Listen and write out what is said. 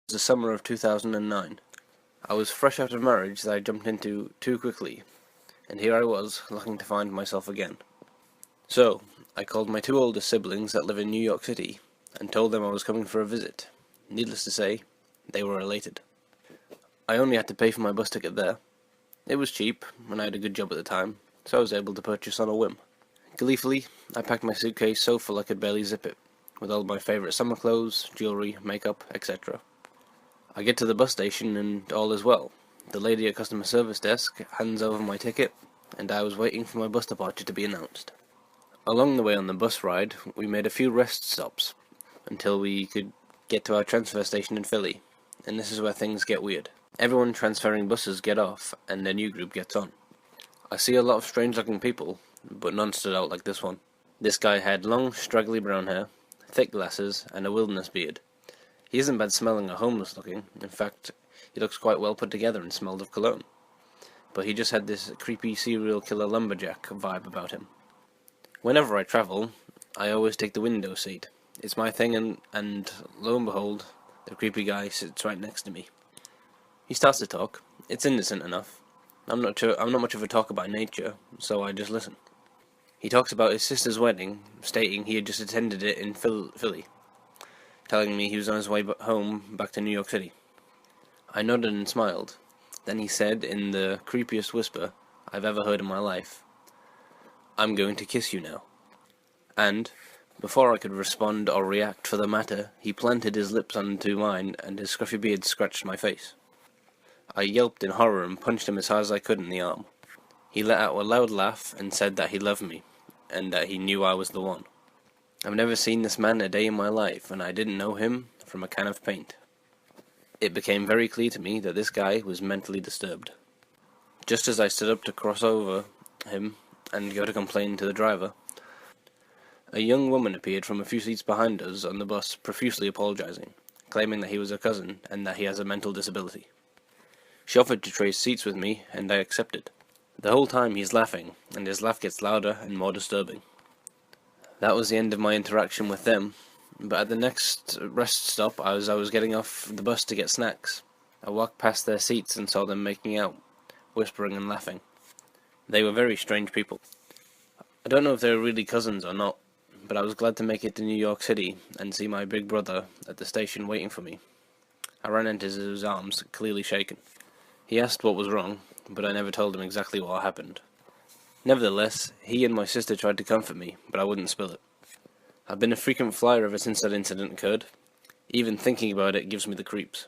was the summer of 2009. I was fresh out of marriage that I jumped into too quickly, and here I was, looking to find myself again. So, I called my two oldest siblings that live in New York City, and told them I was coming for a visit. Needless to say, they were elated. I only had to pay for my bus ticket there. It was cheap, and I had a good job at the time, so I was able to purchase on a whim. Gleefully, I packed my suitcase so full I could barely zip it, with all my favourite summer clothes, jewellery, makeup, etc. I get to the bus station and all is well. The lady at customer service desk hands over my ticket, and I was waiting for my bus departure to be announced. Along the way on the bus ride, we made a few rest stops, until we could get to our transfer station in Philly, and this is where things get weird. Everyone transferring buses get off, and a new group gets on. I see a lot of strange-looking people, but none stood out like this one. This guy had long, straggly brown hair, thick glasses, and a wilderness beard. He isn't bad smelling or homeless looking. In fact, he looks quite well put together and smelled of cologne. But he just had this creepy serial killer lumberjack vibe about him. Whenever I travel, I always take the window seat. It's my thing, and lo and behold, the creepy guy sits right next to me. He starts to talk. It's innocent enough. I'm not much of a talker by nature, so I just listen. He talks about his sister's wedding, stating he had just attended it in Philly, telling me he was on his way home back to New York City. I nodded and smiled. Then he said, in the creepiest whisper I've ever heard in my life, "I'm going to kiss you now." And, before I could respond or react for the matter, he planted his lips onto mine, and his scruffy beard scratched my face. I yelped in horror and punched him as hard as I could in the arm. He let out a loud laugh and said that he loved me, and that he knew I was the one. I've never seen this man a day in my life, and I didn't know him from a can of paint. It became very clear to me that this guy was mentally disturbed. Just as I stood up to cross over him and go to complain to the driver, a young woman appeared from a few seats behind us on the bus, profusely apologizing, claiming that he was her cousin and that he has a mental disability. She offered to trade seats with me, and I accepted. The whole time he's laughing, and his laugh gets louder and more disturbing. That was the end of my interaction with them, but at the next rest stop, as I was getting off the bus to get snacks, I walked past their seats and saw them making out, whispering and laughing. They were very strange people. I don't know if they were really cousins or not, but I was glad to make it to New York City and see my big brother at the station waiting for me. I ran into his arms, clearly shaken. He asked what was wrong, but I never told him exactly what happened. Nevertheless, he and my sister tried to comfort me, but I wouldn't spill it. I've been a frequent flyer ever since that incident occurred. Even thinking about it gives me the creeps.